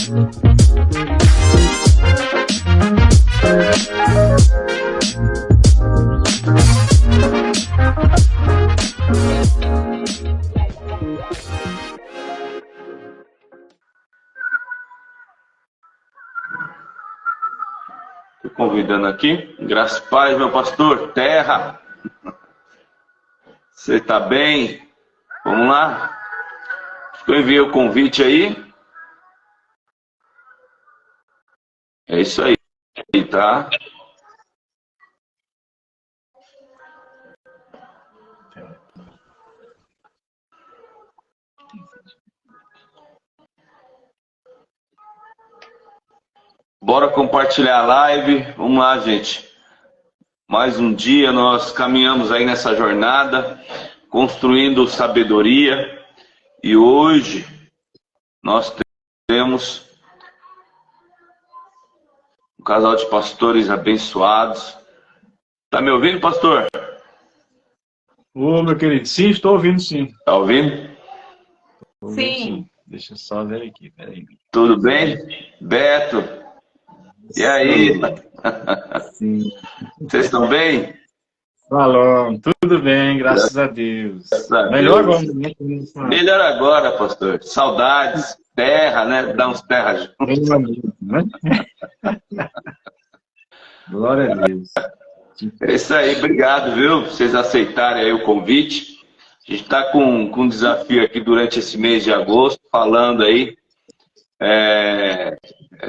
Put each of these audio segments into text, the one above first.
Estou convidando aqui. Graças e paz, meu pastor. Terra. Você está bem? Vamos lá? Eu enviei o convite aí. É isso aí, tá? Bora compartilhar a live. Vamos lá, gente. Mais um dia nós caminhamos aí nessa jornada, construindo sabedoria. E hoje nós temos um casal de pastores abençoados. Tá me ouvindo, pastor? Ô, meu querido, sim, estou ouvindo, sim. Tá ouvindo? Estou ouvindo, sim. Deixa eu só ver aqui, peraí. Tudo bem? Beto? E aí? Sim. Vocês estão bem? Falou, tudo bem, graças a Deus. Graças a Melhor Deus. agora, né? Melhor agora, pastor. Saudades, terra, né? Dá uns terras juntos. Né? Glória a Deus. É isso aí, obrigado, viu? Vocês aceitarem aí o convite. A gente está com um desafio aqui durante esse mês de agosto, falando aí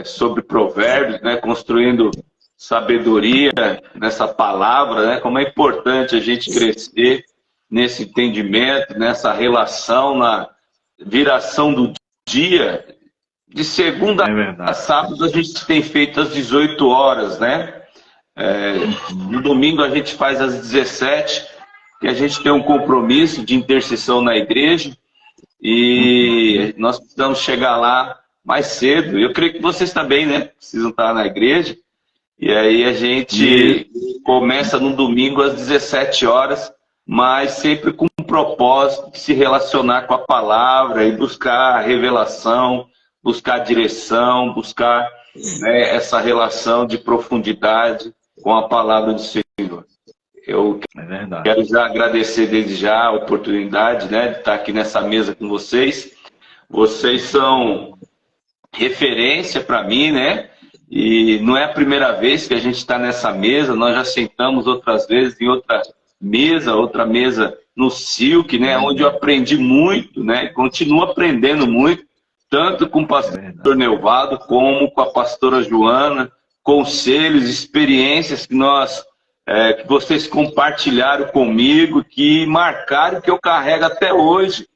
sobre provérbios, né? Construindo sabedoria nessa palavra, né? Como é importante a gente crescer nesse entendimento, nessa relação, na viração do dia. De segunda a sábado a gente tem feito às 18 horas, né? No domingo a gente faz às 17, que a gente tem um compromisso de intercessão na igreja e nós precisamos chegar lá mais cedo. Eu creio que vocês também, né? Precisam estar na igreja. E aí a gente começa no domingo às 17 horas, mas sempre com um propósito de se relacionar com a palavra e buscar revelação, buscar direção, buscar, né, essa relação de profundidade com a palavra do Senhor. Eu quero já agradecer desde já a oportunidade, né, de estar aqui nessa mesa com vocês. Vocês são referência para mim, né? E não é a primeira vez que a gente está nessa mesa, nós já sentamos outras vezes em outra mesa no Silk, né? Onde eu aprendi muito, né? Continuo aprendendo muito, tanto com o pastor Neuvaldo como com a pastora Joana, conselhos, experiências que que vocês compartilharam comigo, que marcaram, que eu carrego até hoje,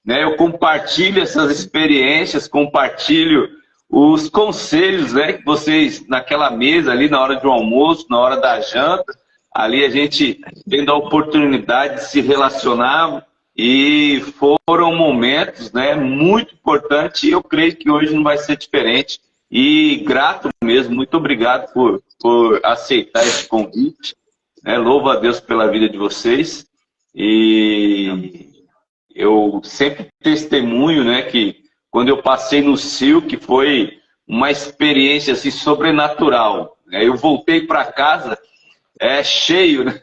né? Eu compartilho essas experiências, compartilho os conselhos, né, que vocês, naquela mesa ali, na hora do almoço, na hora da janta, ali a gente tendo a oportunidade de se relacionar, e foram momentos, né, muito importantes, e eu creio que hoje não vai ser diferente. E grato mesmo, muito obrigado por aceitar esse convite, né? Louvo a Deus pela vida de vocês. E eu sempre testemunho, né, que quando eu passei no Silk foi uma experiência assim, sobrenatural. Eu voltei para casa cheio, né?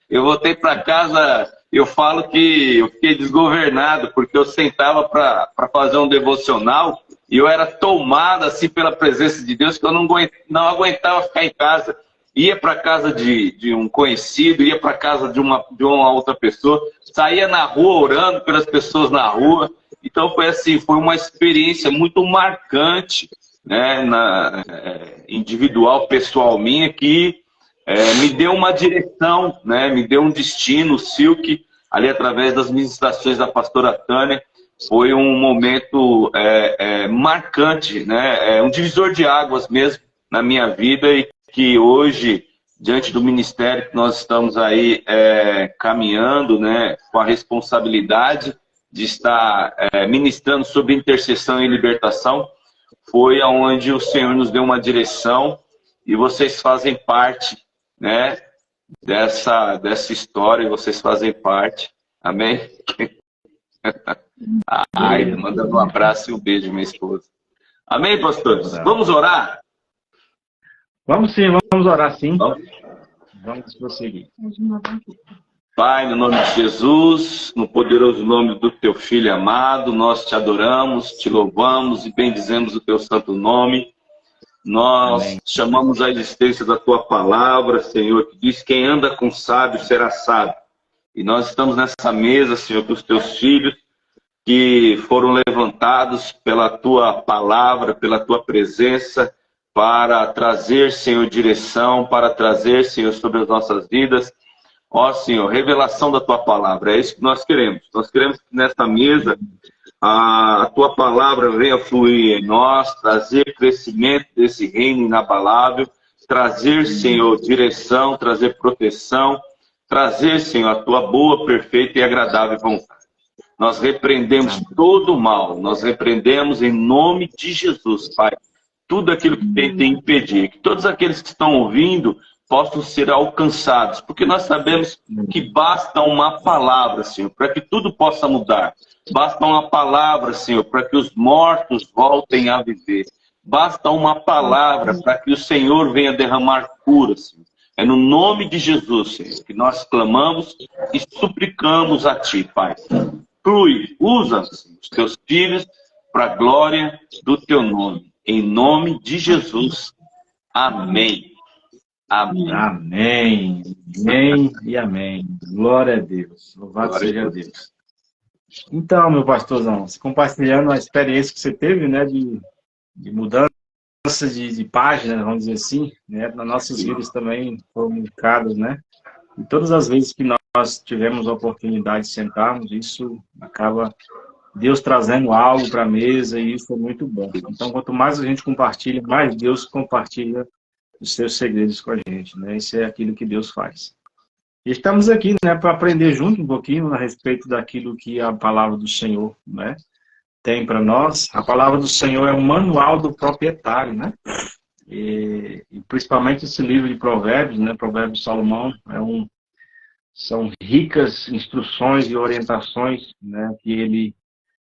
Eu voltei para casa, eu falo que eu fiquei desgovernado, porque eu sentava para fazer um devocional e eu era tomado assim, pela presença de Deus, que eu não aguentava ficar em casa. Ia para casa de um conhecido, ia para casa de uma outra pessoa, saía na rua orando pelas pessoas na rua. Então foi assim, foi uma experiência muito marcante, né, individual, pessoal minha, que me deu uma direção, né, me deu um destino. O Silk, ali através das ministrações da pastora Tânia, foi um momento marcante, né, um divisor de águas mesmo na minha vida, e que hoje, diante do ministério que nós estamos aí caminhando, né, com a responsabilidade de estar ministrando sobre intercessão e libertação, foi aonde o Senhor nos deu uma direção, e vocês fazem parte, né, dessa história, e vocês fazem parte. Amém? Ai, mandando um abraço e um beijo, minha esposa. Amém, pastores? Vamos orar? Vamos sim, vamos orar sim. Vamos prosseguir. Pai, no nome de Jesus, no poderoso nome do teu Filho amado, nós te adoramos, te louvamos e bendizemos o teu santo nome. Nós Amém. chamamos a existência da tua palavra, Senhor, que diz: quem anda com sábio será sábio. E nós estamos nessa mesa, Senhor, com os teus filhos, que foram levantados pela tua palavra, pela tua presença, para trazer, Senhor, direção, para trazer, Senhor, sobre as nossas vidas. Ó, Senhor, revelação da tua palavra, é isso que nós queremos. Nós queremos que nesta mesa a tua palavra venha fluir em nós, trazer crescimento desse reino inabalável, trazer, Senhor, direção, trazer proteção, trazer, Senhor, a tua boa, perfeita e agradável vontade. Nós repreendemos todo o mal, nós repreendemos em nome de Jesus, Pai, tudo aquilo que tenta impedir, que todos aqueles que estão ouvindo possam ser alcançados, porque nós sabemos que basta uma palavra, Senhor, para que tudo possa mudar. Basta uma palavra, Senhor, para que os mortos voltem a viver. Basta uma palavra para que o Senhor venha derramar cura, Senhor. É no nome de Jesus, Senhor, que nós clamamos e suplicamos a Ti, Pai. Flui, usa os Teus filhos para a glória do Teu nome. Em nome de Jesus. Amém. Amém. Amém. Amém e amém. Glória a Deus. Louvado Glória seja a Deus. Então, meu pastorzão, compartilhando a experiência que você teve, né, de mudança de página, vamos dizer assim, né, nas nossas vidas também foram marcadas, né? E todas as vezes que nós tivemos a oportunidade de sentarmos, isso acaba Deus trazendo algo para a mesa, e isso é muito bom. Então, quanto mais a gente compartilha, mais Deus compartilha os seus segredos com a gente, né? Isso é aquilo que Deus faz. E estamos aqui, né, para aprender junto um pouquinho a respeito daquilo que a palavra do Senhor, né, tem para nós. A palavra do Senhor é um manual do proprietário, né? E principalmente esse livro de Provérbios, né, Provérbios de Salomão, são ricas instruções e orientações, né, que ele,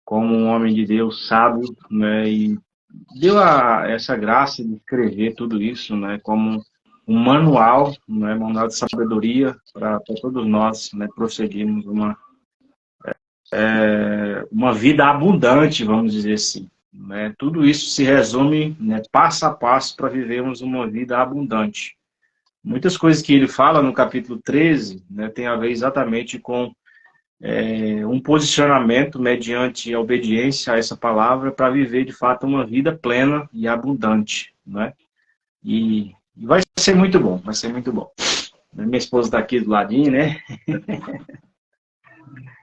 como um homem de Deus sábio, né, e deu essa graça de escrever tudo isso, né, como um manual, né, manual de sabedoria para todos nós, né, prosseguirmos uma vida abundante, vamos dizer assim, né? Tudo isso se resume, né, passo a passo para vivermos uma vida abundante. Muitas coisas que ele fala no capítulo 13, né, tem a ver exatamente com um posicionamento mediante a obediência a essa palavra para viver de fato uma vida plena e abundante, né? E vai ser muito bom, vai ser muito bom. Minha esposa está aqui do ladinho, né?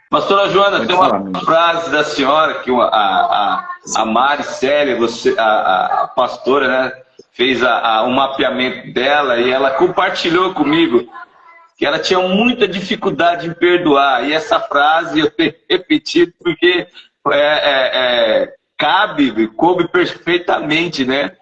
Pastora Joana, Pode tem falar, uma frase da senhora que a Mari Célia, a pastora, né, fez um mapeamento dela e ela compartilhou comigo que ela tinha muita dificuldade em perdoar. E essa frase eu tenho repetido porque coube perfeitamente, né?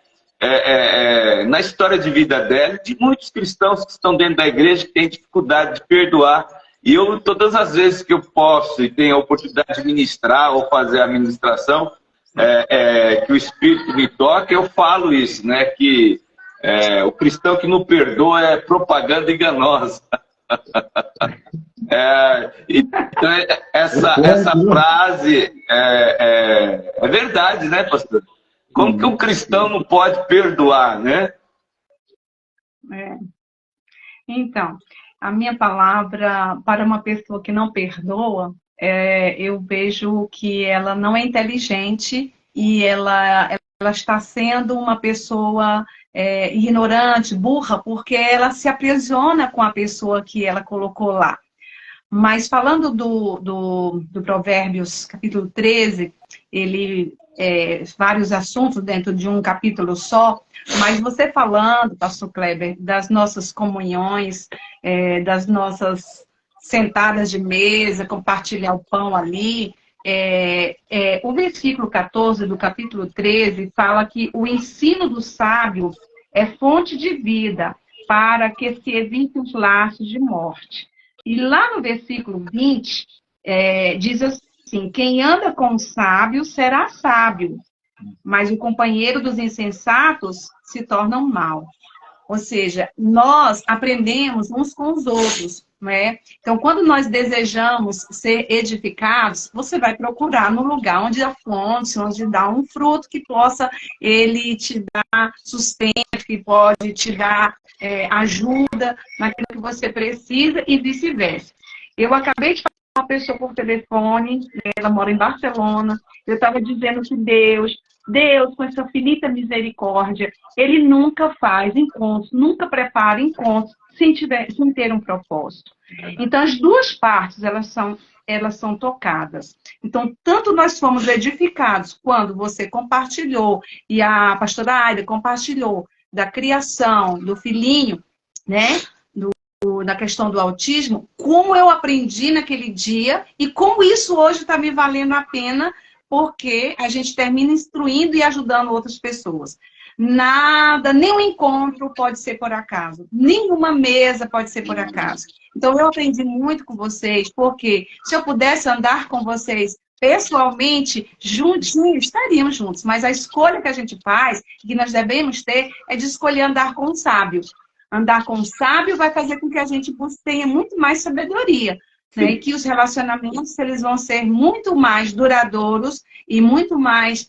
Na história de vida dela e de muitos cristãos que estão dentro da igreja que têm dificuldade de perdoar. E eu, todas as vezes que eu posso e tenho a oportunidade de ministrar ou fazer a ministração, que o Espírito me toca, eu falo isso, né? Que o cristão que não perdoa é propaganda enganosa. Então, essa frase é verdade, né, pastor? Como que um cristão não pode perdoar, né? Então, a minha palavra para uma pessoa que não perdoa, eu vejo que ela não é inteligente e ela está sendo uma pessoa ignorante, burra, porque ela se aprisiona com a pessoa que ela colocou lá. Mas falando do Provérbios, capítulo 13, ele vários assuntos dentro de um capítulo só, mas você falando, pastor Kleber, das nossas comunhões, das nossas sentadas de mesa, compartilhar o pão ali, o versículo 14 do capítulo 13 fala que o ensino do sábio é fonte de vida para que se evitem os laços de morte. E lá no versículo 20, diz assim, quem anda com o sábio será sábio, mas o companheiro dos insensatos se torna um mal. Ou seja, nós aprendemos uns com os outros, né? Então, quando nós desejamos ser edificados, você vai procurar no lugar onde há fonte, onde dá um fruto que possa ele te dar sustento, que pode te dar ajuda naquilo que você precisa e vice-versa. Eu acabei de falar com uma pessoa por telefone, ela mora em Barcelona, eu estava dizendo que Deus, com essa infinita misericórdia, Ele nunca faz encontros, nunca prepara encontros sem ter um propósito. Então, as duas partes, elas são tocadas. Então, tanto nós fomos edificados quando você compartilhou, e a pastora Aida compartilhou da criação do filhinho, né? Na questão do autismo, como eu aprendi naquele dia e como isso hoje está me valendo a pena, porque a gente termina instruindo e ajudando outras pessoas. Nada, nenhum encontro pode ser por acaso. Nenhuma mesa pode ser por acaso. Então, eu aprendi muito com vocês, porque se eu pudesse andar com vocês pessoalmente, juntinhos, estaríamos juntos. Mas a escolha que a gente faz, que nós devemos ter, é de escolher andar com o sábio. Andar com o sábio vai fazer com que a gente tenha muito mais sabedoria. Né? E que os relacionamentos eles vão ser muito mais duradouros e muito mais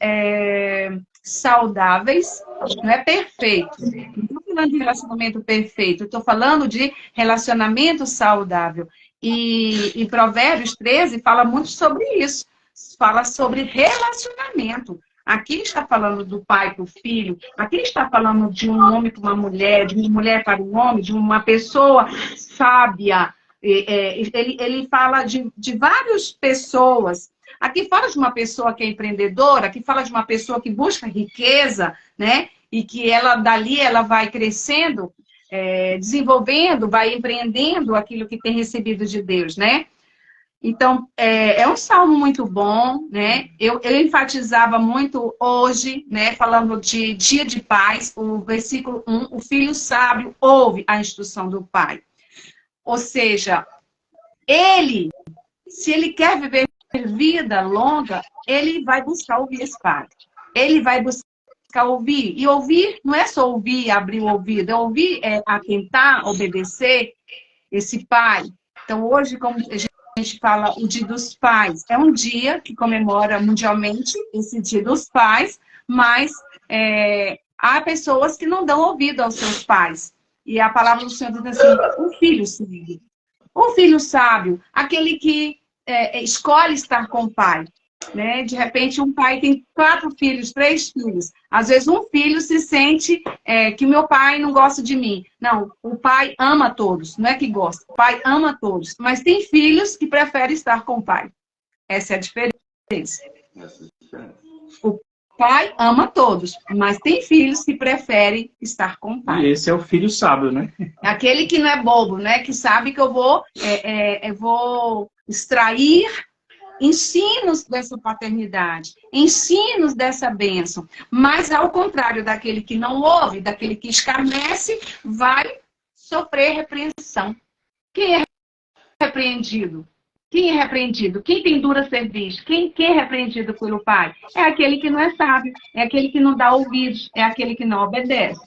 saudáveis. Não é perfeito. Não estou falando de relacionamento perfeito, estou falando de relacionamento saudável. E Provérbios 13 fala muito sobre isso. Fala sobre relacionamento. Aqui está falando do pai para o filho, aqui está falando de um homem para uma mulher, de uma mulher para um homem, de uma pessoa sábia. Ele fala de várias pessoas. Aqui fala de uma pessoa que é empreendedora, aqui fala de uma pessoa que busca riqueza, né? E que dali ela vai crescendo, desenvolvendo, vai empreendendo aquilo que tem recebido de Deus, né? Então, é um salmo muito bom, né? Eu enfatizava muito hoje, né? Falando de dia de paz, o versículo 1, o filho sábio ouve a instrução do pai. Ou seja, se ele quer viver vida longa, ele vai buscar ouvir esse pai. Ele vai buscar ouvir. E ouvir não é só ouvir, abrir o ouvido, é ouvir, atentar, obedecer esse pai. Então, hoje, como a gente fala o Dia dos Pais, é um dia que comemora mundialmente esse Dia dos Pais, mas há pessoas que não dão ouvido aos seus pais. E a palavra do Senhor diz assim, o filho sábio, aquele que escolhe estar com o pai. Né? De repente, um pai tem 4 filhos, 3 filhos. Às vezes, um filho se sente que o meu pai não gosta de mim. Não, o pai ama todos. Não é que gosta, o pai ama todos. Mas tem filhos que preferem estar com o pai. Essa é a diferença. O pai ama todos, mas tem filhos que preferem estar com o pai. E esse é o filho sábio, né? Aquele que não é bobo, né? Que sabe que eu vou extrair ensinos dessa paternidade, ensinos dessa bênção. Mas, ao contrário daquele que não ouve, daquele que escarnece, vai sofrer repreensão. Quem é repreendido? Quem é repreendido? Quem tem dura serviço? Quem é repreendido pelo pai? É aquele que não é sábio, é aquele que não dá ouvidos, é aquele que não obedece.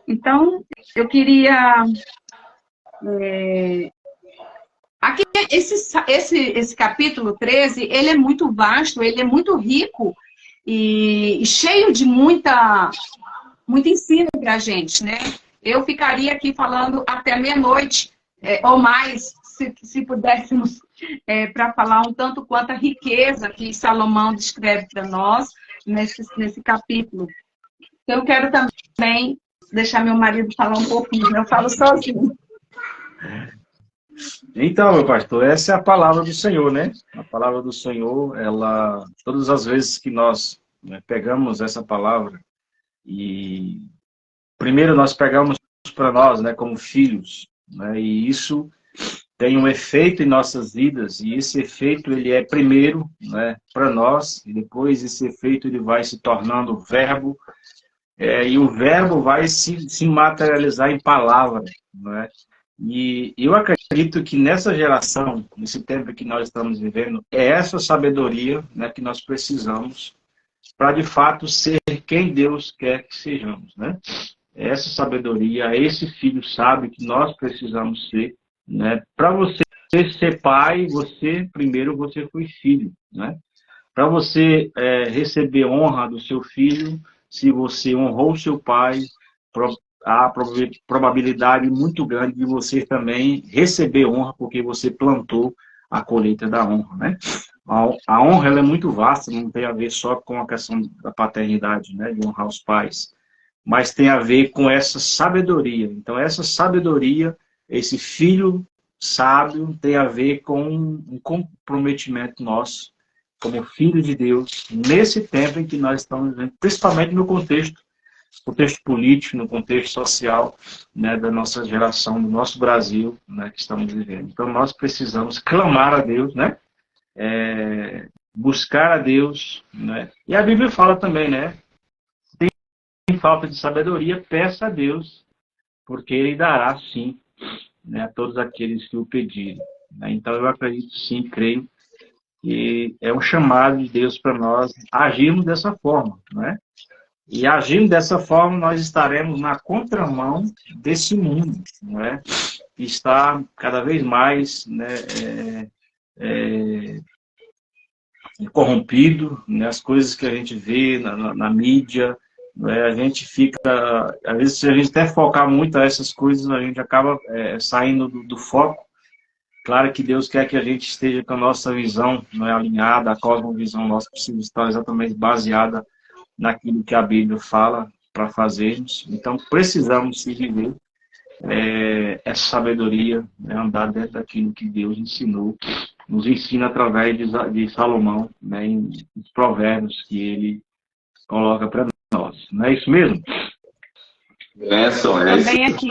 Então, eu queria... Aqui, esse capítulo 13, ele é muito vasto, ele é muito rico e cheio de muito ensino para a gente, né? Eu ficaria aqui falando até meia-noite, ou mais, se pudéssemos, para falar um tanto quanto a riqueza que Salomão descreve para nós nesse capítulo. Então, eu quero também deixar meu marido falar um pouquinho, eu falo sozinho. Então, meu pastor, essa é a palavra do Senhor, né? A palavra do Senhor, ela, todas as vezes que nós pegamos essa palavra e primeiro nós pegamos para nós, né, como filhos, né? E isso tem um efeito em nossas vidas e esse efeito ele é primeiro, né, para nós e depois esse efeito ele vai se tornando verbo e o verbo vai se materializar em palavra, né? E eu acredito que nessa geração, nesse tempo que nós estamos vivendo, é essa sabedoria, né, que nós precisamos para de fato ser quem Deus quer que sejamos, né? Essa sabedoria, esse filho sábio que nós precisamos ser, né? Para você ser pai, primeiro você foi filho, né? Para você receber honra do seu filho, se você honrou seu pai, há probabilidade muito grande de você também receber honra, porque você plantou a colheita da honra, né? A honra ela é muito vasta, não tem a ver só com a questão da paternidade, né? De honrar os pais, mas tem a ver com essa sabedoria. Então, essa sabedoria, esse filho sábio, tem a ver com um comprometimento nosso, como filho de Deus, nesse tempo em que nós estamos vivendo, principalmente no contexto político, no contexto social, né, da nossa geração, do nosso Brasil, né, que estamos vivendo. Então, nós precisamos clamar a Deus, né, buscar a Deus, né, e a Bíblia fala também, né, tem falta de sabedoria, peça a Deus, porque Ele dará, sim, né, a todos aqueles que o pedirem. Né? Então, eu acredito, sim, creio, que é um chamado de Deus para nós agirmos dessa forma, né? E agindo dessa forma, nós estaremos na contramão desse mundo, né? Que está cada vez mais, né, corrompido, né? As coisas que a gente vê na mídia, né? A gente fica, às vezes, se a gente até focar muito a essas coisas, a gente acaba saindo do foco. Claro que Deus quer que a gente esteja com a nossa visão, não é, alinhada, a cosmovisão nossa precisa estar exatamente baseada naquilo que a Bíblia fala para fazermos. Então, precisamos se viver essa sabedoria, né, andar dentro daquilo que Deus ensinou, nos ensina através de Salomão, né, em provérbios que ele coloca para nós. Não é isso mesmo? Também aqui.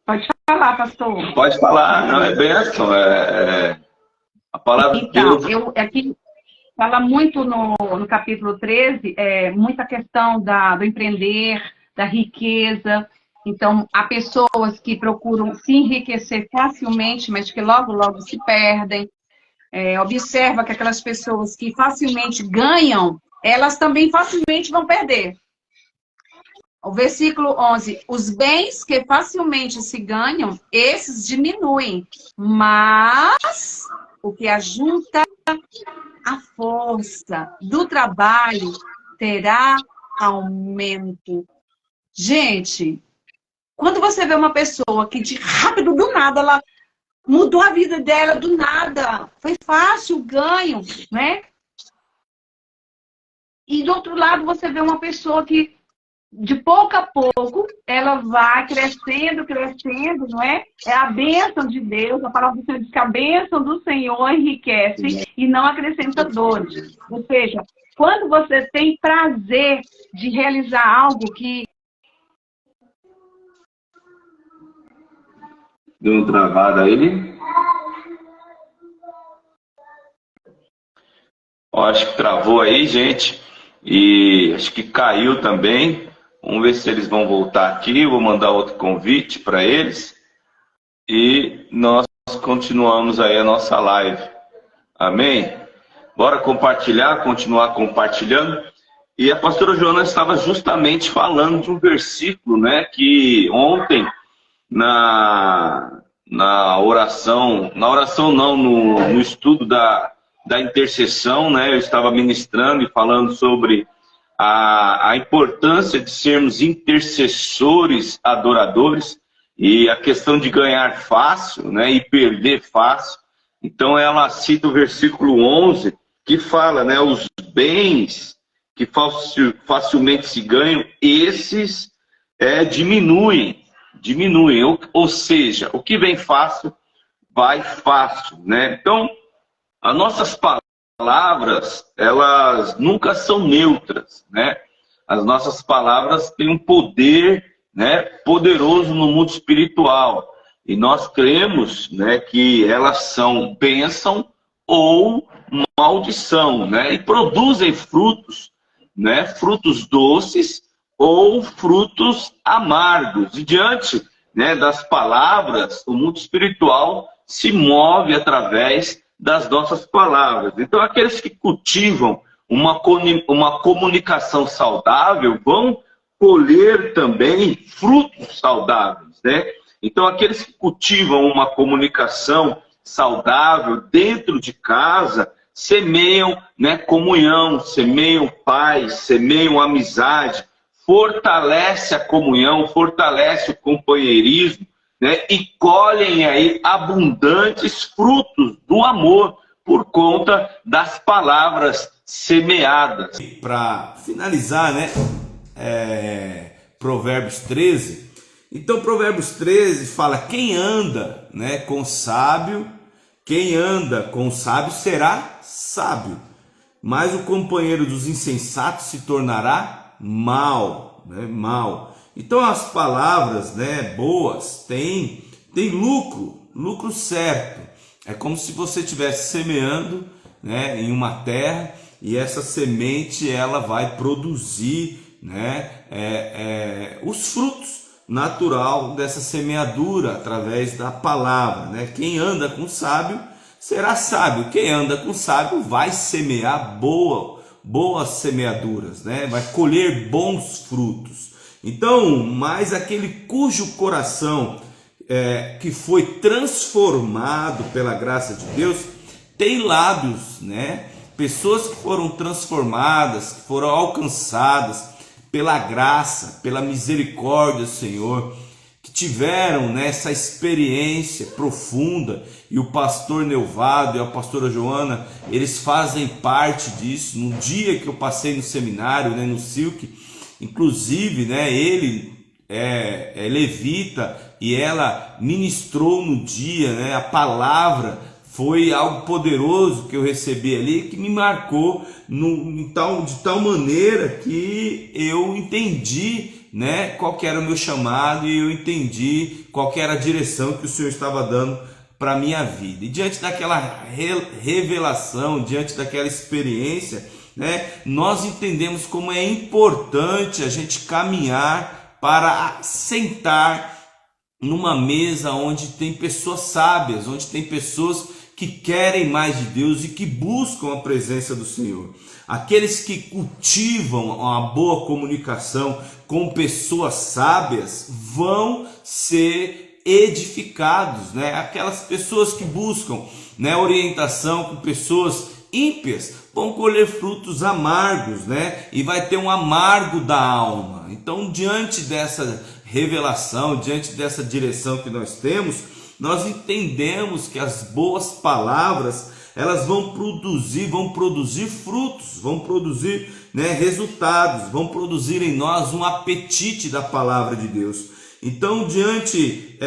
Pode falar, pastor. Pode falar, não é bênção, a palavra de Deus. Então, aqui fala muito no capítulo 13, muita questão do empreender, da riqueza. Então, há pessoas que procuram se enriquecer facilmente, mas que logo, logo se perdem. Observa que aquelas pessoas que facilmente ganham, elas também facilmente vão perder. O versículo 11, os bens que facilmente se ganham, esses diminuem, mas o que ajunta a força do trabalho terá aumento. Gente, quando você vê uma pessoa que de rápido, do nada, ela mudou a vida dela, do nada, foi fácil o ganho, né? E do outro lado você vê uma pessoa que de pouco a pouco, ela vai crescendo, não é? É a bênção de Deus, a palavra do Senhor diz que a bênção do Senhor enriquece e não acrescenta dores. Ou seja, quando você tem prazer de realizar algo que... Deu uma travada aí. Acho que travou aí, gente. E acho que caiu também. Vamos ver se eles vão voltar aqui. Vou mandar outro convite para eles. E nós continuamos aí a nossa live. Amém? Bora compartilhar, continuar compartilhando. E a pastora Joana estava justamente falando de um versículo, né? Que ontem, na oração não, no estudo da intercessão, né? Eu estava ministrando e falando sobre a importância de sermos intercessores, adoradores, e a questão de ganhar fácil, né, e perder fácil. Então ela cita o versículo 11, que fala, né, os bens que facilmente se ganham, esses diminuem. Ou seja, o que vem fácil, vai fácil, né? Então, as nossas palavras, elas nunca são neutras, né? As nossas palavras têm um poder, né, poderoso no mundo espiritual. E nós cremos, né, que elas são bênção ou maldição, né? E produzem frutos, né? Frutos doces ou frutos amargos. E diante, né, das palavras, o mundo espiritual se move através das nossas palavras. Então, aqueles que cultivam uma comunicação saudável vão colher também frutos saudáveis, né? Então, aqueles que cultivam uma comunicação saudável dentro de casa semeiam, né, comunhão, semeiam paz, semeiam amizade, fortalece a comunhão, fortalece o companheirismo, né, e colhem aí abundantes frutos do amor por conta das palavras semeadas. Para finalizar, né, Provérbios 13. Então, Provérbios 13 fala: quem anda, né, com o sábio, quem anda com o sábio será sábio, mas o companheiro dos insensatos se tornará mal, né, mal. Então, as palavras, né, boas têm lucro certo. É como se você estivesse semeando, né, em uma terra, e essa semente ela vai produzir, né, os frutos natural dessa semeadura através da palavra, né? Quem anda com sábio será sábio. Quem anda com sábio vai semear boas semeaduras, né? Vai colher bons frutos. Então, mas aquele cujo coração que foi transformado pela graça de Deus tem lábios, né? Pessoas que foram transformadas, que foram alcançadas pela graça, pela misericórdia do Senhor, que tiveram, né, essa experiência profunda, e o pastor Neuvado e a pastora Joana, eles fazem parte disso. No dia que eu passei no seminário, né, no Silk, inclusive, né, ele é levita, e ela ministrou no dia, né, a palavra. Foi algo poderoso que eu recebi ali, que me marcou de tal maneira que eu entendi, né, qual que era o meu chamado, e eu entendi qual que era a direção que o Senhor estava dando para a minha vida. E diante daquela revelação, diante daquela experiência, né, nós entendemos como é importante a gente caminhar para sentar numa mesa onde tem pessoas sábias, onde tem pessoas que querem mais de Deus e que buscam a presença do Senhor. Aqueles que cultivam uma boa comunicação com pessoas sábias vão ser edificados, né? Aquelas pessoas que buscam, né, orientação com pessoas ímpias vão colher frutos amargos, né? E vai ter um amargo da alma. Então, diante dessa revelação, diante dessa direção que nós temos, nós entendemos que as boas palavras, elas vão produzir frutos, vão produzir, né, resultados, vão produzir em nós um apetite da palavra de Deus. Então, diante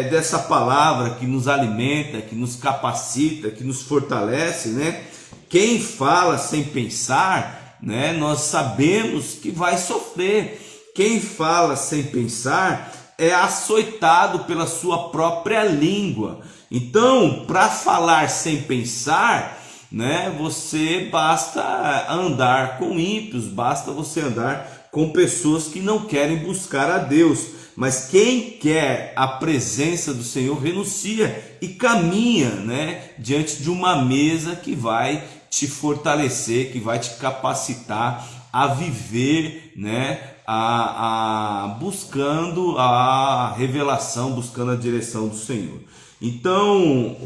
dessa palavra que nos alimenta, que nos capacita, que nos fortalece, né, quem fala sem pensar, né, nós sabemos que vai sofrer. Quem fala sem pensar é açoitado pela sua própria língua. Então, para falar sem pensar, né, você basta andar com ímpios, basta você andar com pessoas que não querem buscar a Deus. Mas quem quer a presença do Senhor renuncia e caminha, né, diante de uma mesa que vai te fortalecer, que vai te capacitar a viver, né, buscando a revelação, buscando a direção do Senhor. Então,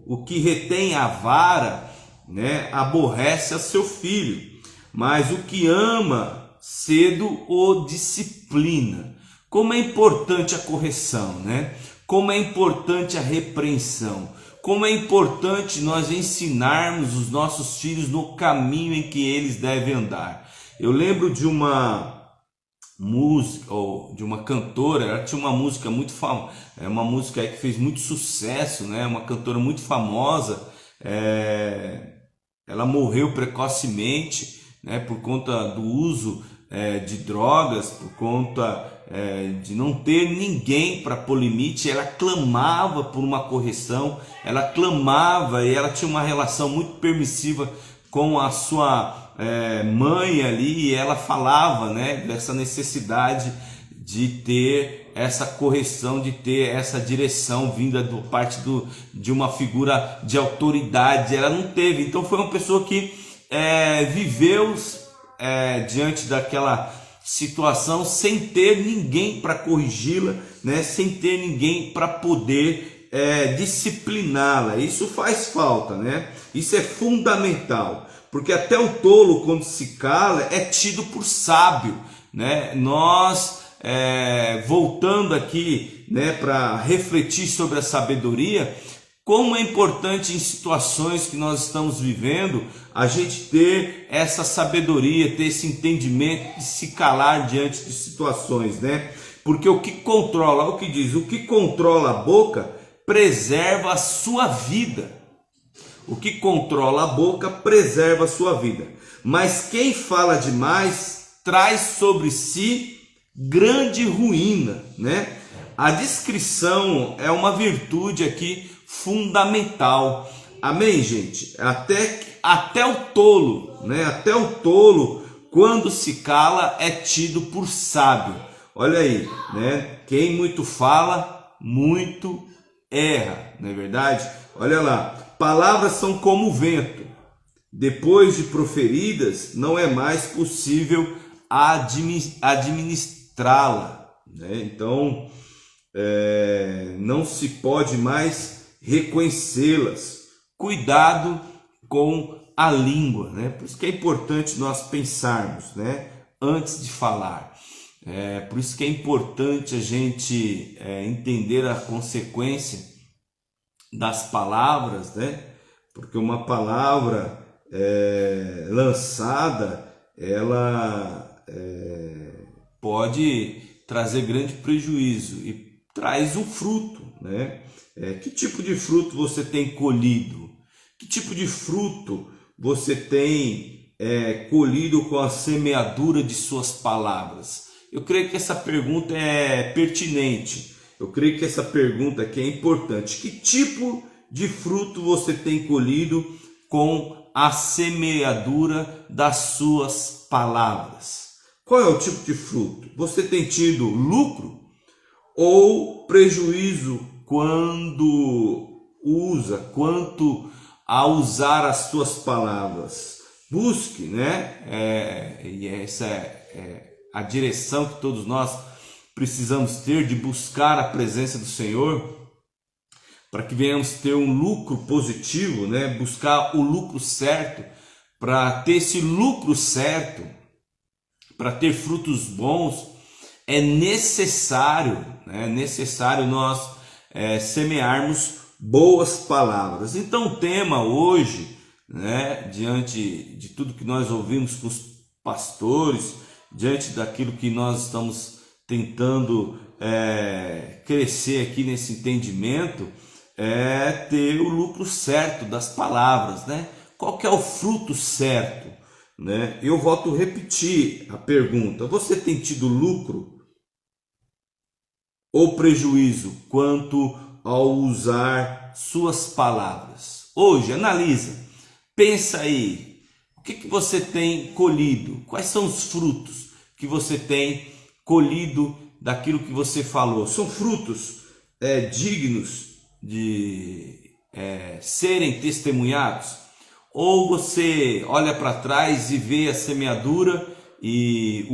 o que retém a vara, né, aborrece a seu filho, mas o que ama cedo o disciplina. Como é importante a correção, né? Como é importante a repreensão. Como é importante nós ensinarmos os nossos filhos no caminho em que eles devem andar. Eu lembro de uma música, ou de uma cantora, ela tinha uma música muito famosa, uma música que fez muito sucesso, né? Uma cantora muito famosa. Ela morreu precocemente, né? Por conta do uso de drogas, por conta de não ter ninguém para pôr limite. Ela clamava por uma correção, ela clamava, e ela tinha uma relação muito permissiva com a sua mãe ali, e ela falava, né, dessa necessidade de ter essa correção, de ter essa direção vinda do parte de uma figura de autoridade. Ela não teve. Então foi uma pessoa que viveu diante daquela situação sem ter ninguém para corrigi-la, né? Sem ter ninguém para poder discipliná-la. Isso faz falta, né? Isso é fundamental, porque até o tolo, quando se cala, é tido por sábio, né? Nós, voltando aqui, né, para refletir sobre a sabedoria, como é importante em situações que nós estamos vivendo a gente ter essa sabedoria, ter esse entendimento de se calar diante de situações, né? Porque o que controla, o que diz, o que controla a boca preserva a sua vida. O que controla a boca preserva a sua vida. Mas quem fala demais traz sobre si grande ruína, né? A discrição é uma virtude aqui fundamental. Amém, gente? Até o tolo, né? Até o tolo, quando se cala, é tido por sábio. Olha aí, né? Quem muito fala, muito erra, não é verdade? Olha lá, palavras são como o vento. Depois de proferidas, não é mais possível administrá-la, né? Então, não se pode mais reconhecê-las. Cuidado com a língua, né? Por isso que é importante nós pensarmos, né, antes de falar. Por isso que é importante a gente entender a consequência das palavras, né? Porque uma palavra lançada, ela pode trazer grande prejuízo e traz um fruto, né? Que tipo de fruto você tem colhido? Que tipo de fruto você tem colhido com a semeadura de suas palavras? Eu creio que essa pergunta é pertinente. Eu creio que essa pergunta aqui é importante. Que tipo de fruto você tem colhido com a semeadura das suas palavras? Qual é o tipo de fruto? Você tem tido lucro ou prejuízo quanto a usar as suas palavras? Busque, né? E essa é a direção que todos nós precisamos ter, de buscar a presença do Senhor, para que venhamos ter um lucro positivo, né? Buscar o lucro certo. Para ter esse lucro certo, para ter frutos bons, é necessário, né? Necessário nós semearmos boas palavras. Então o tema hoje, né, diante de tudo que nós ouvimos com os pastores, diante daquilo que nós estamos tentando crescer aqui nesse entendimento, é ter o lucro certo das palavras, né? Qual que é o fruto certo, né? Eu volto a repetir a pergunta: você tem tido lucro ou prejuízo quanto ao usar suas palavras? Hoje, analisa, pensa aí, o que você tem colhido? Quais são os frutos que você tem colhido daquilo que você falou? São frutos dignos de serem testemunhados? Ou você olha para trás e vê a semeadura e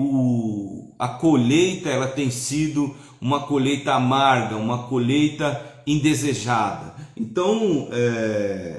a colheita, ela tem sido uma colheita amarga, uma colheita indesejada? Então,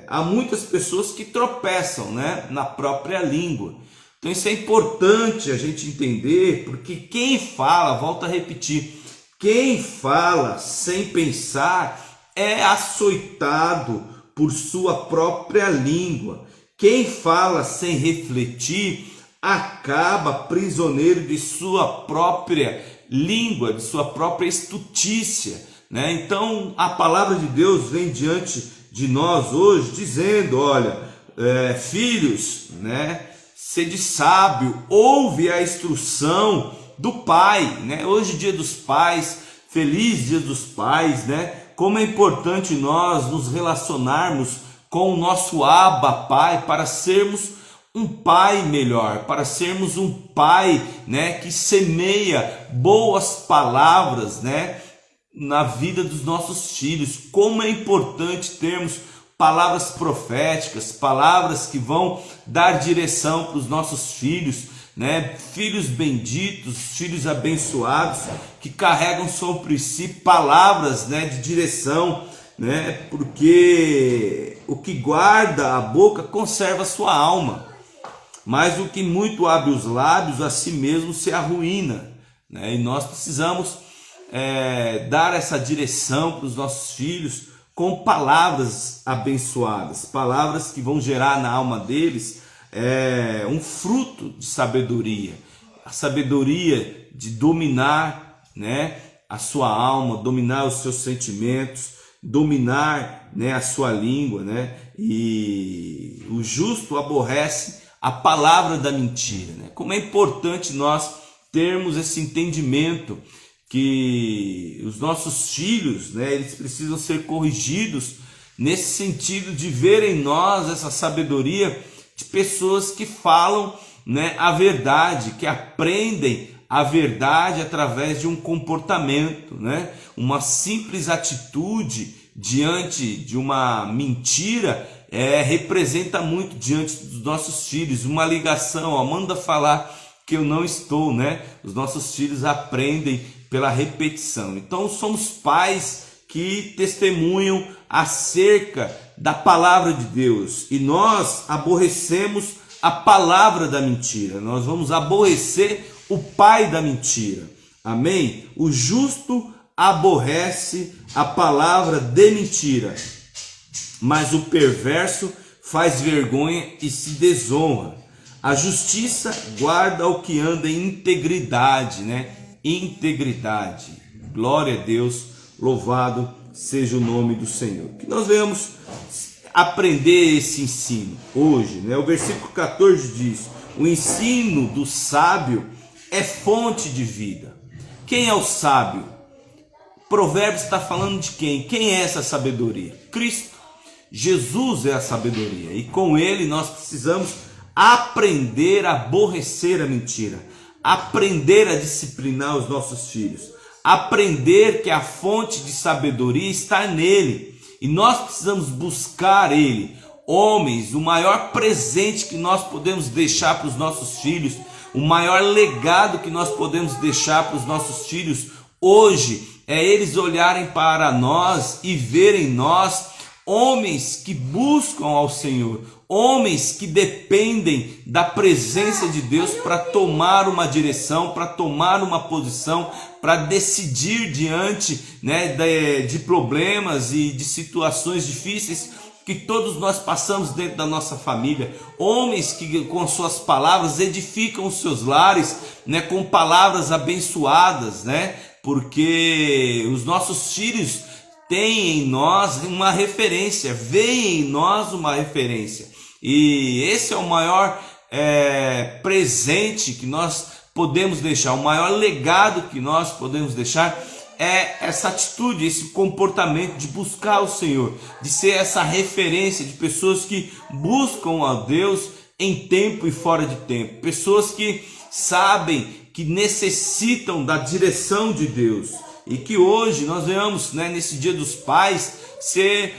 há muitas pessoas que tropeçam, né, na própria língua. Então isso é importante a gente entender, porque quem fala, volto a repetir, quem fala sem pensar é açoitado por sua própria língua. Quem fala sem refletir acaba prisioneiro de sua própria língua, de sua própria estutícia, né? Então a palavra de Deus vem diante de nós hoje dizendo: olha, filhos, né, sede sábio, ouve a instrução do Pai, né? Hoje, dia dos pais, feliz dia dos pais, né? Como é importante nós nos relacionarmos com o nosso Abba Pai, para sermos um pai melhor, para sermos um pai, né, que semeia boas palavras, né, na vida dos nossos filhos. Como é importante termos palavras proféticas, palavras que vão dar direção para os nossos filhos, né? Filhos benditos, filhos abençoados, que carregam sobre si palavras, né, de direção, né? Porque o que guarda a boca conserva a sua alma, mas o que muito abre os lábios a si mesmo se arruína, né? E nós precisamos dar essa direção para os nossos filhos com palavras abençoadas, palavras que vão gerar na alma deles um fruto de sabedoria, a sabedoria de dominar, né, a sua alma, dominar os seus sentimentos, dominar, né, a sua língua, né? E o justo aborrece a palavra da mentira, né? Como é importante nós termos esse entendimento que os nossos filhos, né, eles precisam ser corrigidos nesse sentido de ver em nós essa sabedoria de pessoas que falam, né, a verdade, que aprendem a verdade através de um comportamento, né? Uma simples atitude diante de uma mentira representa muito diante dos nossos filhos. Uma ligação, ó, manda falar que eu não estou, né? Os nossos filhos aprendem pela repetição. Então somos pais que testemunham acerca da palavra de Deus, e nós aborrecemos a palavra da mentira. Nós vamos aborrecer o pai da mentira. Amém? O justo aborrece a palavra de mentira, mas o perverso faz vergonha e se desonra. A justiça guarda o que anda em integridade, né? Integridade. Glória a Deus, louvado seja o nome do Senhor. Que nós venhamos aprender esse ensino hoje, né? O versículo 14 diz: o ensino do sábio é fonte de vida. Quem é o sábio? Provérbios está falando de quem? Quem é essa sabedoria? Cristo. Jesus é a sabedoria, e com ele nós precisamos aprender a aborrecer a mentira, aprender a disciplinar os nossos filhos, aprender que a fonte de sabedoria está nele, e nós precisamos buscar ele. Homens, o maior presente que nós podemos deixar para os nossos filhos, o maior legado que nós podemos deixar para os nossos filhos hoje, é eles olharem para nós e verem nós homens que buscam ao Senhor, homens que dependem da presença de Deus para tomar uma direção, para tomar uma posição, para decidir diante, né, de problemas e de situações difíceis que todos nós passamos dentro da nossa família. Homens que com suas palavras edificam os seus lares, né, com palavras abençoadas, né, porque os nossos filhos têm em nós uma referência, veem em nós uma referência. E esse é o maior presente que nós podemos deixar, o maior legado que nós podemos deixar é essa atitude, esse comportamento de buscar o Senhor, de ser essa referência de pessoas que buscam a Deus em tempo e fora de tempo, pessoas que sabem que necessitam da direção de Deus. E que hoje nós venhamos, né, nesse Dia dos Pais, ser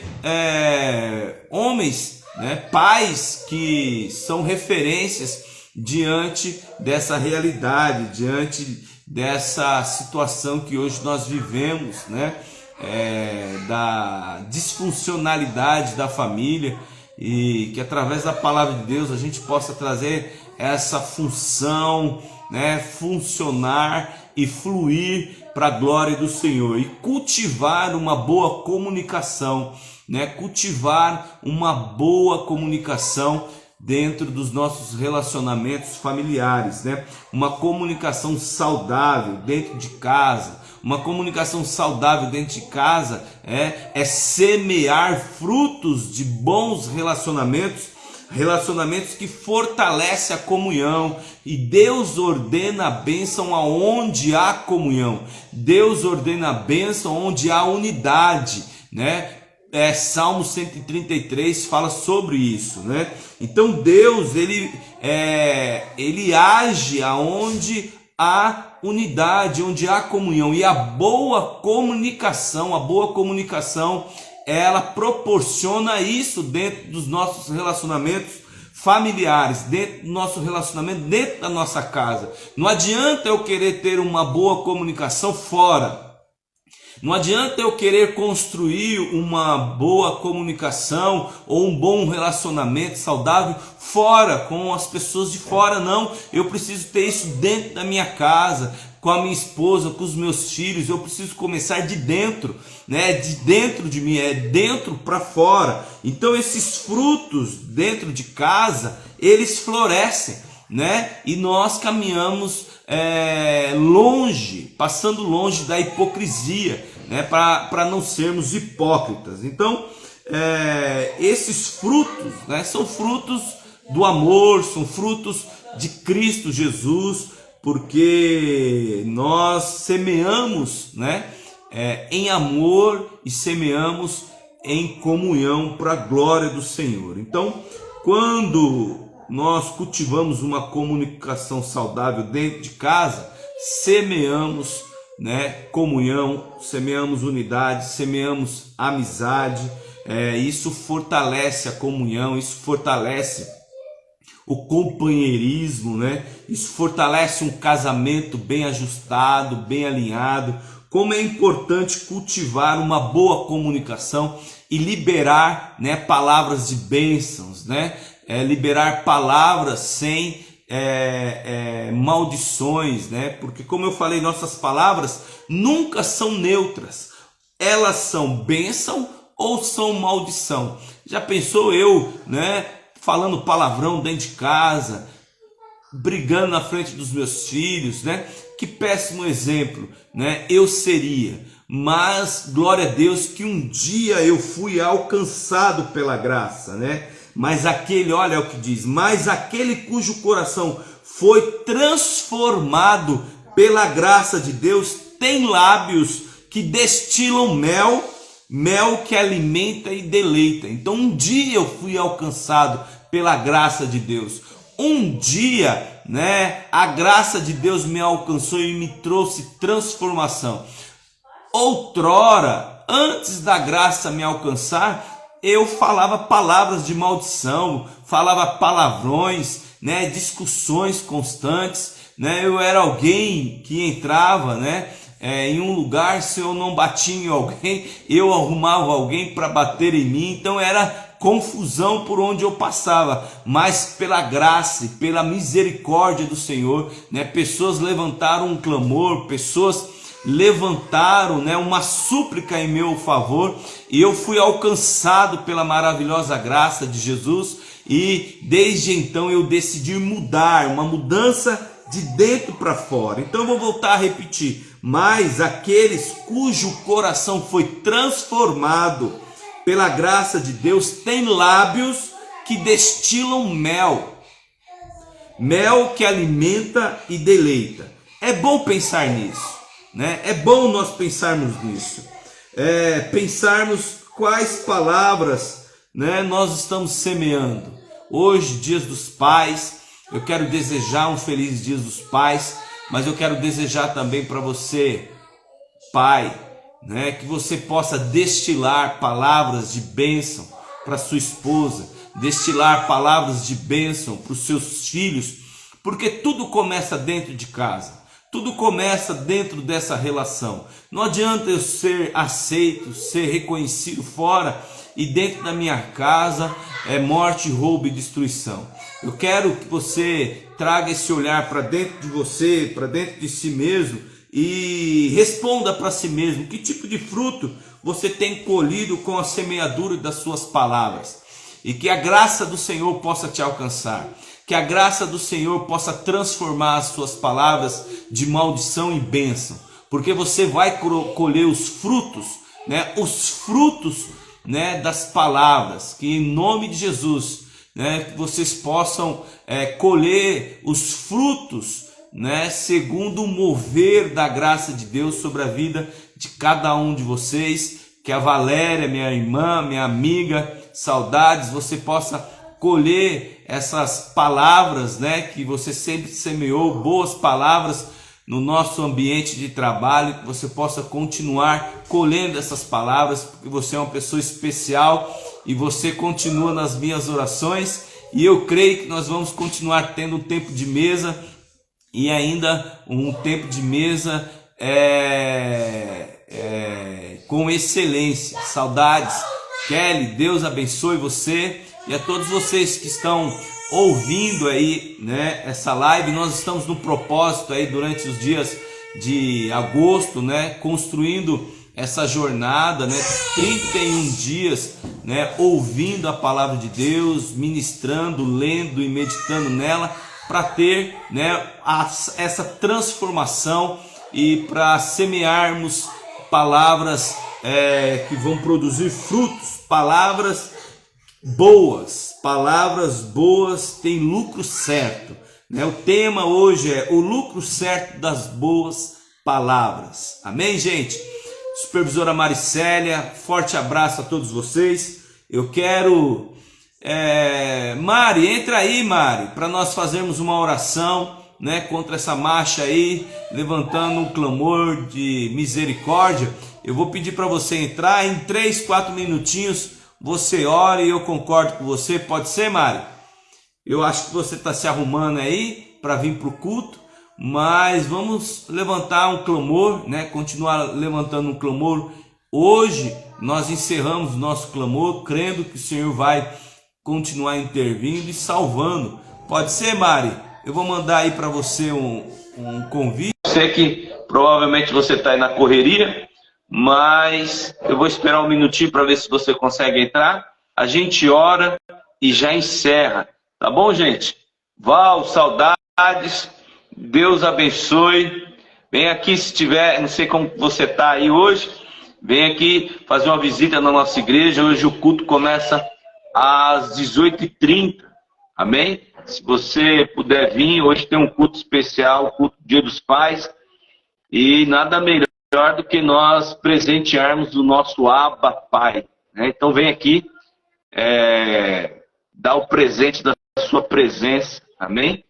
homens, né, pais que são referências diante dessa realidade, diante dessa situação que hoje nós vivemos, né, da disfuncionalidade da família, e que através da palavra de Deus a gente possa trazer essa função, né, funcionar e fluir para a glória do Senhor, e cultivar uma boa comunicação, né? Cultivar uma boa comunicação dentro dos nossos relacionamentos familiares, né? Uma comunicação saudável dentro de casa. Uma comunicação saudável dentro de casa é semear frutos de bons relacionamentos, relacionamentos que fortalecem a comunhão. E Deus ordena a bênção aonde há comunhão, Deus ordena a bênção onde há unidade, né? Salmo 133 fala sobre isso, né? Então Deus, ele age aonde há unidade, onde há comunhão, e a boa comunicação, ela proporciona isso dentro dos nossos relacionamentos familiares, dentro do nosso relacionamento, dentro da nossa casa. Não adianta eu querer ter uma boa comunicação fora. Não adianta eu querer construir uma boa comunicação ou um bom relacionamento saudável fora, com as pessoas de fora, não. Eu preciso ter isso dentro da minha casa, com a minha esposa, com os meus filhos. Eu preciso começar de dentro, né? De dentro de mim, dentro para fora. Então esses frutos dentro de casa, eles florescem, né? E nós caminhamos longe, passando longe da hipocrisia, né? Para não sermos hipócritas. Então esses frutos, né? São frutos do amor, são frutos de Cristo Jesus, porque nós semeamos, né? Em amor e semeamos em comunhão para a glória do Senhor. Então, quando nós cultivamos uma comunicação saudável dentro de casa, semeamos, né, comunhão, semeamos unidade, semeamos amizade. Isso fortalece a comunhão, isso fortalece o companheirismo, né? Isso fortalece um casamento bem ajustado, bem alinhado. Como é importante cultivar uma boa comunicação e liberar, né, palavras de bênçãos, né? Liberar palavras sem maldições, né? Porque, como eu falei, nossas palavras nunca são neutras. Elas são bênção ou são maldição. Já pensou eu, né, falando palavrão dentro de casa, brigando na frente dos meus filhos, né? Que péssimo exemplo, né? Eu seria. Mas glória a Deus que um dia eu fui alcançado pela graça, né? Mas aquele, olha o que diz, mas aquele cujo coração foi transformado pela graça de Deus tem lábios que destilam mel, mel que alimenta e deleita. Então um dia eu fui alcançado pela graça de Deus. Um dia, né, a graça de Deus me alcançou e me trouxe transformação. Outrora, antes da graça me alcançar, eu falava palavras de maldição, falava palavrões, né, discussões constantes, né? Eu era alguém que entrava, né, em um lugar, se eu não batia em alguém, eu arrumava alguém para bater em mim. Então era confusão por onde eu passava, mas pela graça e pela misericórdia do Senhor, né, pessoas levantaram um clamor, pessoas levantaram, né, uma súplica em meu favor, e eu fui alcançado pela maravilhosa graça de Jesus, e desde então eu decidi mudar, uma mudança de dentro para fora. Então eu vou voltar a repetir, mas aqueles cujo coração foi transformado pela graça de Deus têm lábios que destilam mel, mel que alimenta e deleita. É bom pensar nisso, né? É bom nós pensarmos nisso, pensarmos quais palavras, né, nós estamos semeando. Hoje, Dias dos Pais, eu quero desejar um feliz Dia dos Pais, mas eu quero desejar também para você, pai, né, que você possa destilar palavras de bênção para sua esposa, destilar palavras de bênção para os seus filhos, porque tudo começa dentro de casa. Tudo começa dentro dessa relação. Não adianta eu ser aceito, ser reconhecido fora, e dentro da minha casa é morte, roubo e destruição. Eu quero que você traga esse olhar para dentro de você, para dentro de si mesmo, e responda para si mesmo que tipo de fruto você tem colhido com a semeadura das suas palavras. E que a graça do Senhor possa te alcançar. Que a graça do Senhor possa transformar as suas palavras de maldição em bênção, porque você vai colher os frutos, né? Os frutos, né, das palavras. Que em nome de Jesus, né, vocês possam colher os frutos, né, segundo o mover da graça de Deus sobre a vida de cada um de vocês. que a Valéria, minha irmã, minha amiga, saudades, você possa colher essas palavras, né, que você sempre semeou, boas palavras no nosso ambiente de trabalho, que você possa continuar colhendo essas palavras, porque você é uma pessoa especial e você continua nas minhas orações, e eu creio que nós vamos continuar tendo um tempo de mesa, e ainda um tempo de mesa com excelência. Saudades. Kelly, Deus abençoe você e a todos vocês que estão ouvindo aí, né, essa live. Nós estamos no propósito aí durante os dias de agosto, né, construindo essa jornada, né, 31 dias, né, ouvindo a palavra de Deus, ministrando, lendo e meditando nela, para ter, né, essa transformação e para semearmos palavras que vão produzir frutos, palavras boas têm lucro certo, né? O tema hoje é o lucro certo das boas palavras. Amém, gente? Supervisora Maricélia, forte abraço a todos vocês. Eu quero Mari, entra aí, Mari, para nós fazermos uma oração, né, contra essa marcha aí, levantando um clamor de misericórdia. Eu vou pedir para você entrar em 3, 4 minutinhos, você ora e eu concordo com você. Pode ser, Mari? Eu acho que você está se arrumando aí para vir para o culto, mas vamos levantar um clamor, né, continuar levantando um clamor. Hoje nós encerramos nosso clamor, crendo que o Senhor vai continuar intervindo e salvando. Pode ser, Mari? Eu vou mandar aí para você um convite. Eu sei que provavelmente você está aí na correria, mas eu vou esperar um minutinho para ver se você consegue entrar. A gente ora e já encerra. Tá bom, gente? Val, saudades. Deus abençoe. Vem aqui se tiver, não sei como você está aí hoje. Vem aqui fazer uma visita na nossa igreja. Hoje o culto começa às 18h30. Amém? Se você puder vir, hoje tem um culto especial, culto Dia dos Pais, e nada melhor do que nós presentearmos o nosso Abba Pai, né? Então vem aqui, dar o presente da sua presença, amém?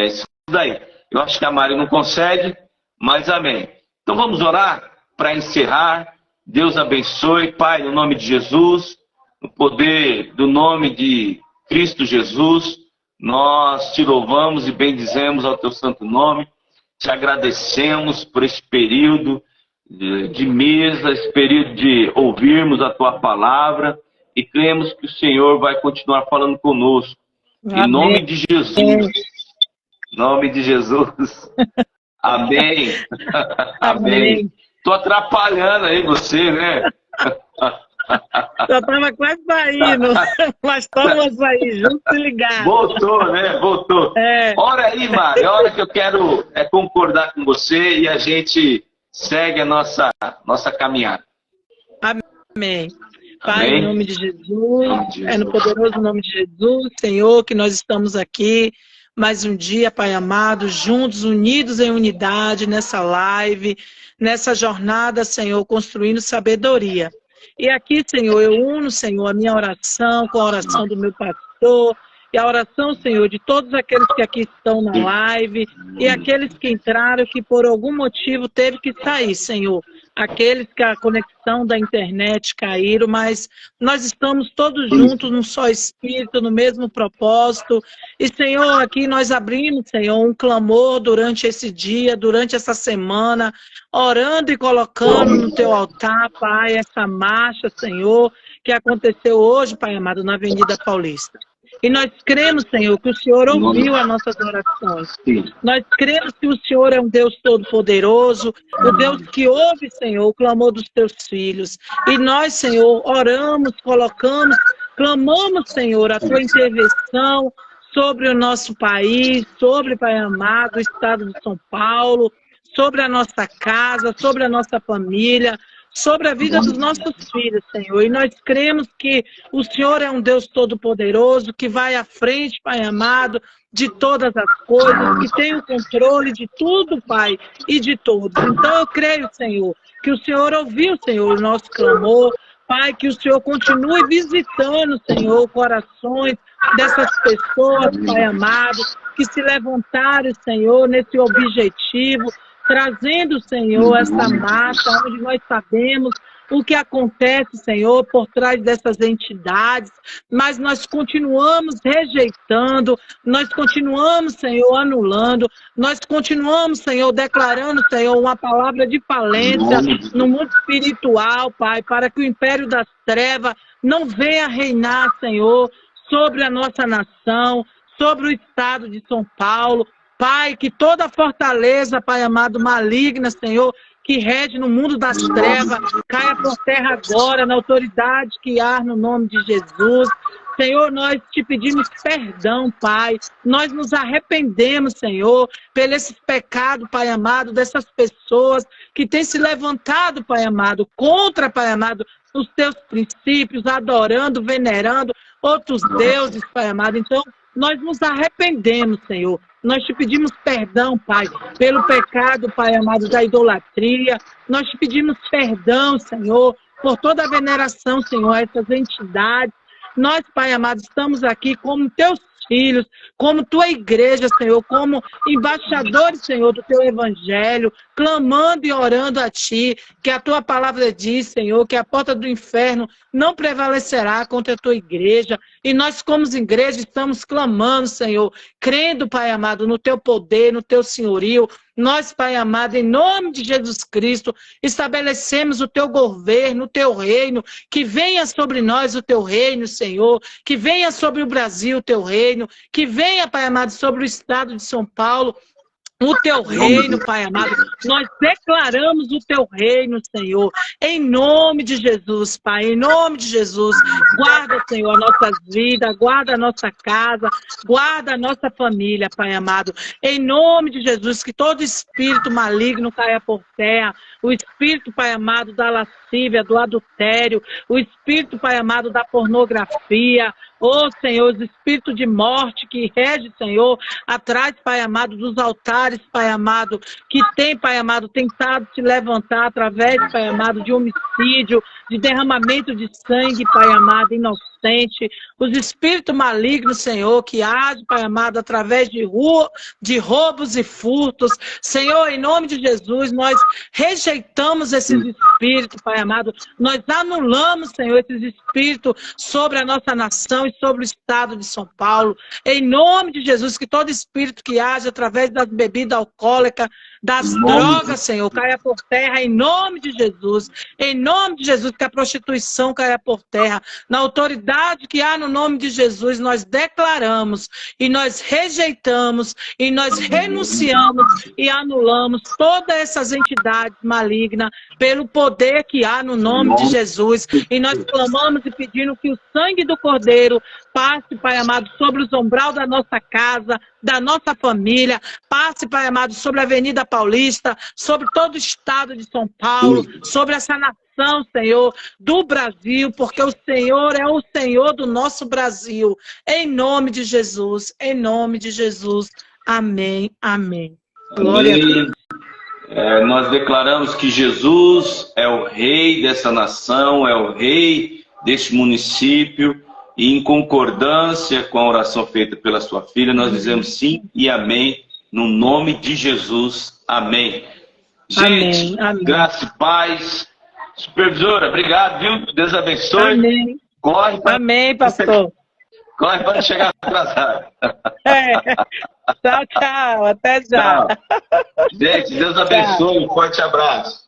Isso daí. Eu acho que a Mari não consegue, mas amém. Então vamos orar para encerrar. Deus abençoe, Pai, no nome de Jesus, no poder do nome de Cristo Jesus, nós te louvamos e bendizemos ao teu santo nome, te agradecemos por esse período de mesa, esse período de ouvirmos a tua palavra, e cremos que o Senhor vai continuar falando conosco. Amém. Em nome de Jesus. Em nome de Jesus. Amém. Amém. Estou atrapalhando aí você, né? Já estava quase saindo, mas estamos aí, juntos e ligados. Voltou, né? Voltou. Ora aí, Mari, a hora que eu quero concordar com você e a gente segue a nossa caminhada. Amém. Pai, em nome de Jesus, no poderoso nome de Jesus, Senhor, que nós estamos aqui mais um dia, Pai amado, juntos, unidos em unidade, nessa live, nessa jornada, Senhor, construindo sabedoria. E aqui, Senhor, eu uno, Senhor, a minha oração com a oração do meu pastor e a oração, Senhor, de todos aqueles que aqui estão na live e aqueles que entraram que por algum motivo teve que sair, Senhor. Aqueles que a conexão da internet caíram, mas nós estamos todos juntos num só espírito, no mesmo propósito. E, Senhor, aqui nós abrimos, Senhor, um clamor durante esse dia, durante essa semana, orando e colocando no teu altar, Pai, essa marcha, Senhor, que aconteceu hoje, Pai amado, na Avenida Paulista. E nós cremos, Senhor, que o Senhor ouviu as nossas orações. Nós cremos que o Senhor é um Deus todo-poderoso, o Deus que ouve, Senhor, o clamor dos teus filhos. E nós, Senhor, oramos, clamamos, Senhor, a tua intervenção sobre o nosso país, sobre, Pai amado, o estado de São Paulo, sobre a nossa casa, sobre a nossa família, sobre a vida dos nossos filhos, Senhor. E nós cremos que o Senhor é um Deus todo-poderoso, que vai à frente, Pai amado, de todas as coisas, que tem o controle de tudo, Pai, e de todos. Então eu creio, Senhor, que o Senhor ouviu, Senhor, o nosso clamor. Pai, que o Senhor continue visitando, Senhor, corações dessas pessoas, Pai amado, que se levantaram, Senhor, nesse objetivo, trazendo, Senhor, essa massa, onde nós sabemos o que acontece, Senhor, por trás dessas entidades, mas nós continuamos rejeitando, nós continuamos, Senhor, anulando, nós continuamos, Senhor, declarando, Senhor, uma palavra de falência no mundo espiritual, Pai, para que o império das trevas não venha reinar, Senhor, sobre a nossa nação, sobre o estado de São Paulo. Pai, que toda fortaleza, Pai amado, maligna, Senhor, que rege no mundo das trevas, caia por terra agora, na autoridade que há no nome de Jesus. Senhor, nós te pedimos perdão, Pai. Nós nos arrependemos, Senhor, pelo esse pecado, Pai amado, dessas pessoas que têm se levantado, Pai amado, contra, Pai amado, os teus princípios, adorando, venerando outros deuses, Pai amado. Então, nós nos arrependemos, Senhor. Nós te pedimos perdão, Pai, pelo pecado, Pai amado, da idolatria. Nós te pedimos perdão, Senhor, por toda a veneração, Senhor, a essas entidades. Nós, Pai amado, estamos aqui como teus filhos, como tua igreja, Senhor, como embaixadores, Senhor, do teu evangelho, clamando e orando a ti, que a tua palavra diz, Senhor, que a porta do inferno não prevalecerá contra a tua igreja. E nós, como igreja, estamos clamando, Senhor, crendo, Pai amado, no teu poder, no teu senhorio. Nós, Pai amado, em nome de Jesus Cristo, estabelecemos o teu governo, o teu reino, que venha sobre nós o teu reino, Senhor, que venha sobre o Brasil o teu reino, que venha, Pai amado, sobre o estado de São Paulo, o teu reino, Pai amado. Nós declaramos o teu reino, Senhor, em nome de Jesus, Pai, em nome de Jesus. Guarda, Senhor, a nossa vida, guarda a nossa casa, guarda a nossa família, Pai amado. Em nome de Jesus, que todo espírito maligno caia por terra, o espírito, Pai amado, da lascívia, do adultério, o espírito, Pai amado, da pornografia, oh, Senhor, os espíritos de morte que rege, Senhor, atrás, Pai amado, dos altares, Pai amado, que tem, Pai amado, tentado se levantar através, Pai amado, de homicídio, de derramamento de sangue, Pai amado, inocente, os espíritos malignos, Senhor, que agem, Pai amado, através de roubos e furtos. Senhor, em nome de Jesus, nós rejeitamos esses espíritos, Pai amado, nós anulamos, Senhor, esses espíritos sobre a nossa nação e sobre o estado de São Paulo. Em nome de Jesus, que todo espírito que age através das bebidas alcoólicas, das drogas, Senhor, caia por terra em nome de Jesus. Em nome de Jesus, que a prostituição caia por terra. Na autoridade que há no nome de Jesus, nós declaramos e nós rejeitamos e nós renunciamos e anulamos todas essas entidades malignas pelo poder que há no nome de Jesus. E nós clamamos e pedimos que o sangue do Cordeiro passe, Pai amado, sobre o umbral da nossa casa, da nossa família, passe, Pai amado, sobre a Avenida Paulista, sobre todo o estado de São Paulo, sobre essa nação, Senhor, do Brasil, porque o Senhor é o Senhor do nosso Brasil. Em nome de Jesus, em nome de Jesus. Amém, amém. Glória a Deus. Nós declaramos que Jesus é o rei dessa nação, é o rei deste município, e em concordância com a oração feita pela sua filha, nós dizemos sim e amém, no nome de Jesus. Amém. Gente, amém. Graça e paz. Supervisora, obrigado, viu? Deus abençoe. Amém. Corre para... Amém, pastor. Corre para chegar atrasado. Tchau, tchau. Até já. Tchau. Gente, Deus abençoe. Um forte abraço.